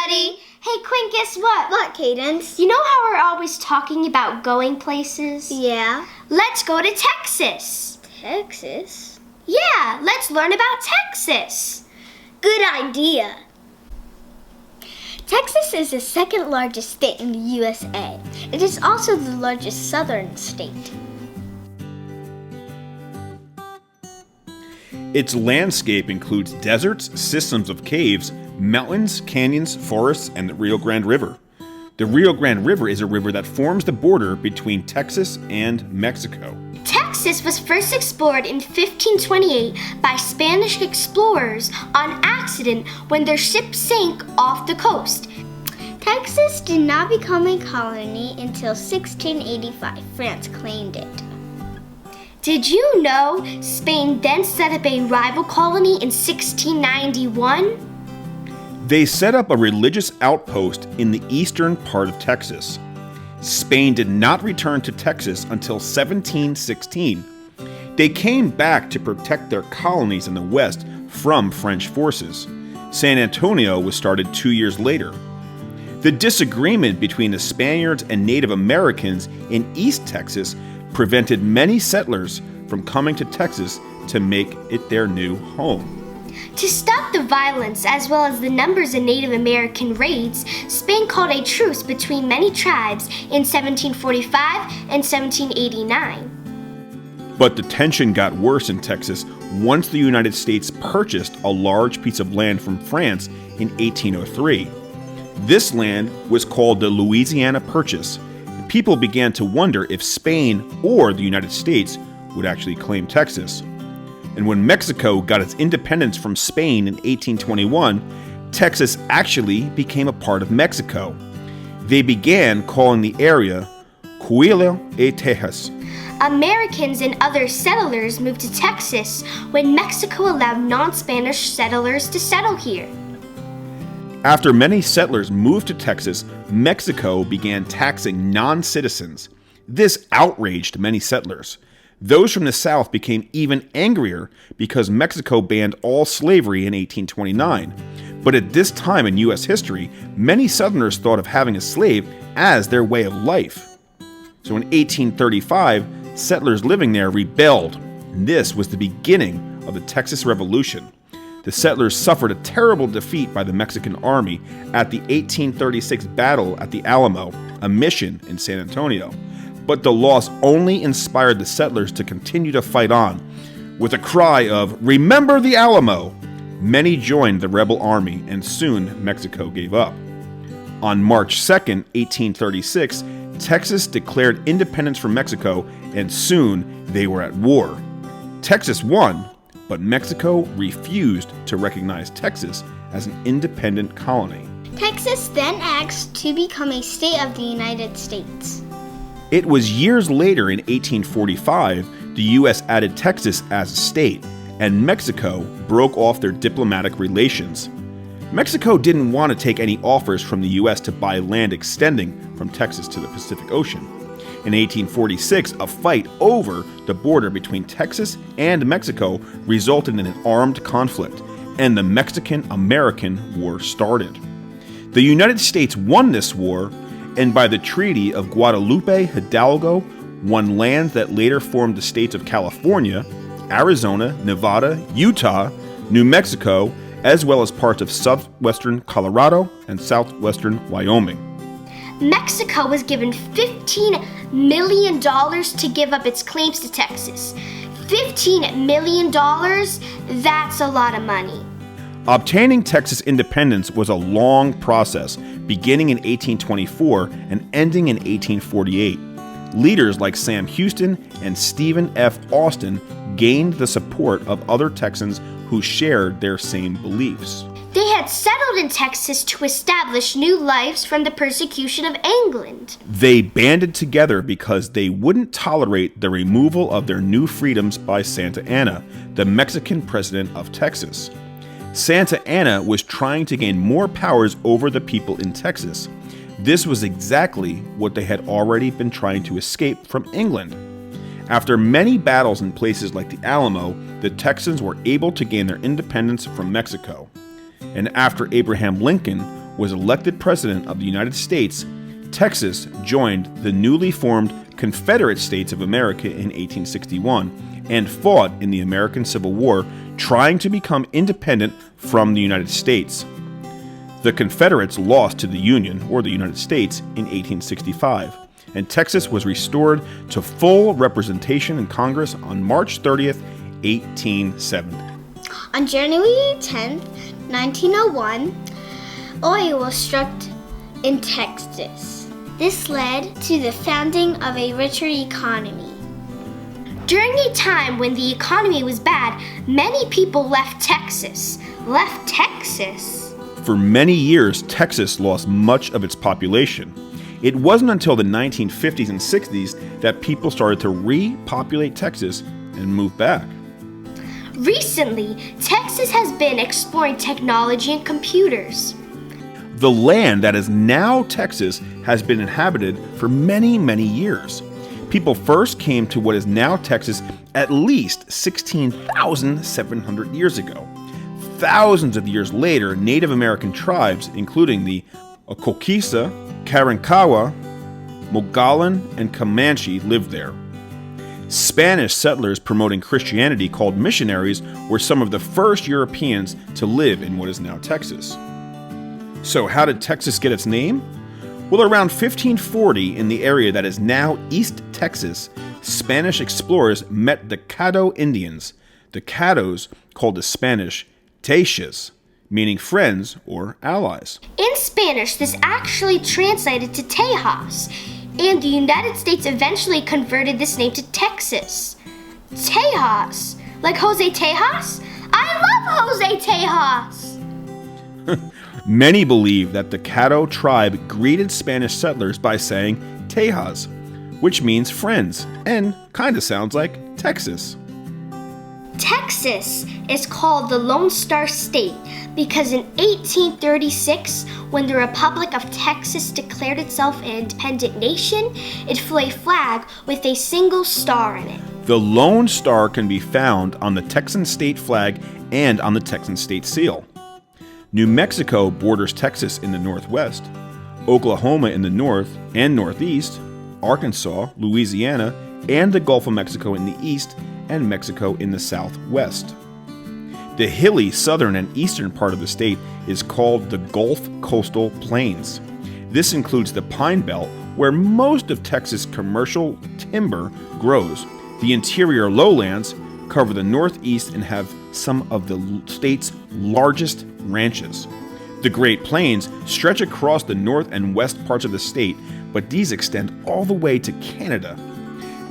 everybody! Hey, Quinn, guess what? What, Cadence? You know how we're always talking about going places? Yeah. Let's go to Texas. Texas? Yeah, let's learn about Texas. Good idea. Texas is the second largest state in the USA. It is also the largest southern state. Its landscape includes deserts, systems of caves, mountains, canyons, forests, and the Rio Grande River. The Rio Grande River is a river that forms the border between Texas and Mexico. Texas was first explored in 1528 by Spanish explorers on accident when their ship sank off the coast. Texas did not become a colony until 1685. France claimed it. Did you know Spain then set up a rival colony in 1691? They set up a religious outpost in the eastern part of Texas. Spain did not return to Texas until 1716. They came back to protect their colonies in the west from French forces. San Antonio was started 2 years later. The disagreement between the Spaniards and Native Americans in East Texas prevented many settlers from coming to Texas to make it their new home. To stop the violence as well as the numbers of Native American raids, Spain called a truce between many tribes in 1745 and 1789. But the tension got worse in Texas once the United States purchased a large piece of land from France in 1803. This land was called the Louisiana Purchase. People began to wonder if Spain or the United States would actually claim Texas. And when Mexico got its independence from Spain in 1821, Texas actually became a part of Mexico. They began calling the area Coahuila y Tejas. Americans and other settlers moved to Texas when Mexico allowed non-Spanish settlers to settle here. After many settlers moved to Texas, Mexico began taxing non-citizens. This outraged many settlers. Those from the South became even angrier because Mexico banned all slavery in 1829. But at this time in U.S. history, many Southerners thought of having a slave as their way of life. So in 1835, settlers living there rebelled. And this was the beginning of the Texas Revolution. The settlers suffered a terrible defeat by the Mexican army at the 1836 Battle at the Alamo, a mission in San Antonio. But the loss only inspired the settlers to continue to fight on. With a cry of, "Remember the Alamo!" Many joined the rebel army, and soon Mexico gave up. On March 2nd, 1836, Texas declared independence from Mexico, and soon they were at war. Texas won, but Mexico refused to recognize Texas as an independent colony. Texas then asked to become a state of the United States. It was years later in 1845 the U.S. added Texas as a state, and Mexico broke off their diplomatic relations. Mexico didn't want to take any offers from the U.S. to buy land extending from Texas to the Pacific Ocean. In 1846, a fight over the border between Texas and Mexico resulted in an armed conflict, and the Mexican-American War started. The United States won this war, and by the Treaty of Guadalupe Hidalgo, won lands that later formed the states of California, Arizona, Nevada, Utah, New Mexico, as well as parts of southwestern Colorado and southwestern Wyoming. Mexico was given $15 million to give up its claims to Texas. $15 million? That's a lot of money. Obtaining Texas independence was a long process, beginning in 1824 and ending in 1848. Leaders like Sam Houston and Stephen F. Austin gained the support of other Texans who shared their same beliefs. They had settled in Texas to establish new lives from the persecution of England. They banded together because they wouldn't tolerate the removal of their new freedoms by Santa Anna, the Mexican president of Texas. Santa Anna was trying to gain more powers over the people in Texas. This was exactly what they had already been trying to escape from England. After many battles in places like the Alamo, the Texans were able to gain their independence from Mexico. And after Abraham Lincoln was elected President of the United States, Texas joined the newly formed Confederate States of America in 1861 and fought in the American Civil War, trying to become independent from the United States. The Confederates lost to the Union, or the United States, in 1865, and Texas was restored to full representation in Congress on March 30th, 1870. On January 10th, 1901, oil was struck in Texas. This led to the founding of a richer economy. During a time when the economy was bad, many people left Texas. For many years, Texas lost much of its population. It wasn't until the 1950s and 60s that people started to repopulate Texas and move back. Recently, Texas has been exploring technology and computers. The land that is now Texas has been inhabited for many, many years. People first came to what is now Texas at least 16,700 years ago. Thousands of years later, Native American tribes, including the Okokisa, Karankawa, Mogollon, and Comanche, lived there. Spanish settlers promoting Christianity, called missionaries, were some of the first Europeans to live in what is now Texas. So how did Texas get its name? Well, around 1540, in the area that is now East Texas, Spanish explorers met the Caddo Indians. The Caddos called the Spanish Teches, meaning friends or allies. In Spanish, this actually translated to Tejas, and the United States eventually converted this name to Texas. Tejas, like Jose Tejas? I love Jose Tejas! Many believe that the Caddo tribe greeted Spanish settlers by saying Tejas, which means friends, and kinda sounds like Texas. Texas is called the Lone Star State because in 1836, when the Republic of Texas declared itself an independent nation, it flew a flag with a single star in it. The Lone Star can be found on the Texan state flag and on the Texan state seal. New Mexico borders Texas in the northwest, Oklahoma in the north and northeast, Arkansas, Louisiana, and the Gulf of Mexico in the east, and Mexico in the southwest. The hilly southern and eastern part of the state is called the Gulf Coastal Plains. This includes the Pine Belt, where most of Texas commercial timber grows. The interior lowlands cover the northeast and have some of the state's largest ranches. The Great Plains stretch across the north and west parts of the state, but these extend all the way to Canada.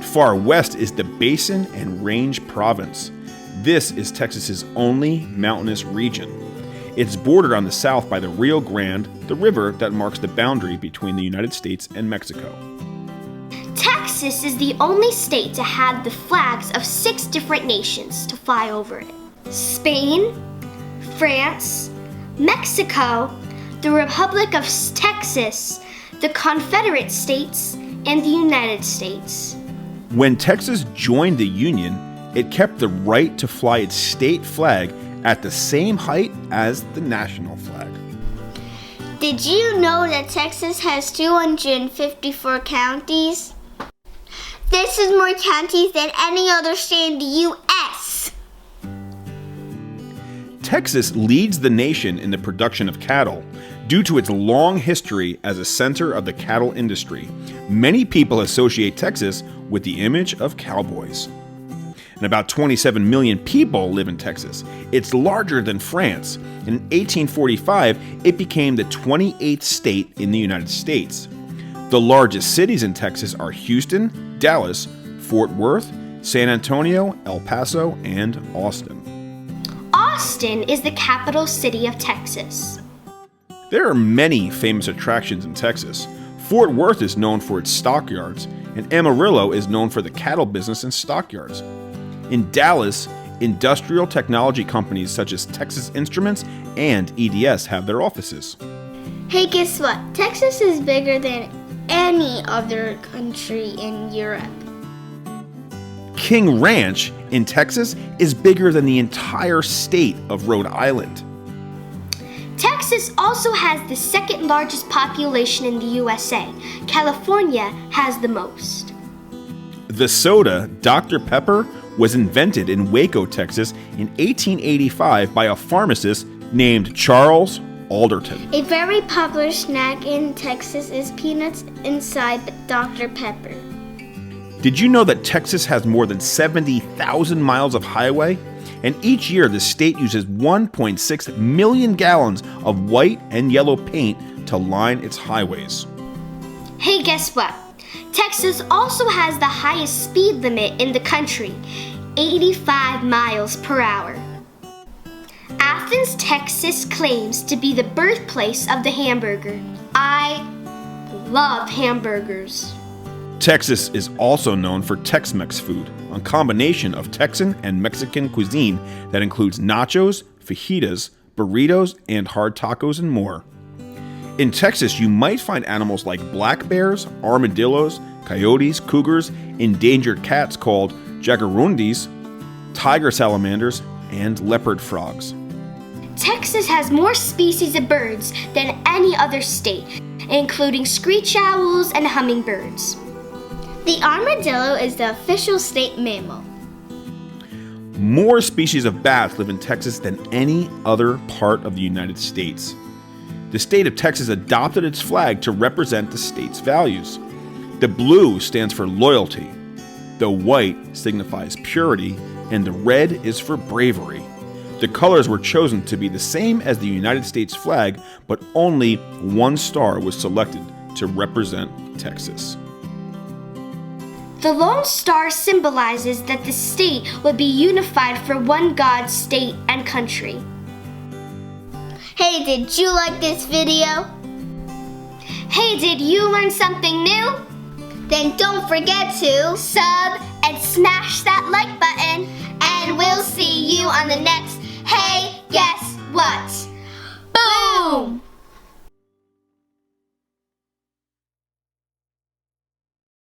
Far west is the Basin and Range Province. This is Texas's only mountainous region. It's bordered on the south by the Rio Grande, the river that marks the boundary between the United States and Mexico. Texas is the only state to have the flags of 6 different nations to fly over it: Spain, France, Mexico, the Republic of Texas, the Confederate States, and the United States. When Texas joined the Union, it kept the right to fly its state flag at the same height as the national flag. Did you know that Texas has 254 counties? This is more counties than any other state in the U.S. Texas leads the nation in the production of cattle. Due to its long history as a center of the cattle industry, many people associate Texas with the image of cowboys. And about 27 million people live in Texas. It's larger than France. In 1845, it became the 28th state in the United States. The largest cities in Texas are Houston, Dallas, Fort Worth, San Antonio, El Paso, and Austin. Austin is the capital city of Texas. There are many famous attractions in Texas. Fort Worth is known for its stockyards, and Amarillo is known for the cattle business and stockyards. In Dallas, industrial technology companies such as Texas Instruments and EDS have their offices. Hey, guess what? Texas is bigger than any other country in Europe. King Ranch in Texas is bigger than the entire state of Rhode Island. Texas Texas also has the second largest population in the USA. California has the most. The soda, Dr. Pepper, was invented in Waco, Texas in 1885 by a pharmacist named Charles Alderton. A very popular snack in Texas is peanuts inside Dr. Pepper. Did you know that Texas has more than 70,000 miles of highway? And each year the state uses 1.6 million gallons of white and yellow paint to line its highways. Hey, guess what? Texas also has the highest speed limit in the country, 85 miles per hour. Athens, Texas claims to be the birthplace of the hamburger. I love hamburgers. Texas is also known for Tex-Mex food, a combination of Texan and Mexican cuisine that includes nachos, fajitas, burritos, and hard tacos and more. In Texas, you might find animals like black bears, armadillos, coyotes, cougars, endangered cats called jaguarundis, tiger salamanders, and leopard frogs. Texas has more species of birds than any other state, including screech owls and hummingbirds. The armadillo is the official state mammal. More species of bats live in Texas than any other part of the United States. The state of Texas adopted its flag to represent the state's values. The blue stands for loyalty, the white signifies purity, and the red is for bravery. The colors were chosen to be the same as the United States flag, but only one star was selected to represent Texas. The Lone Star symbolizes that the state would be unified for one God, state, and country. Hey, did you like this video? Hey, did you learn something new? Then don't forget to Sub and smash that like button, and we'll see you on the next Hey, Guess What? Boom!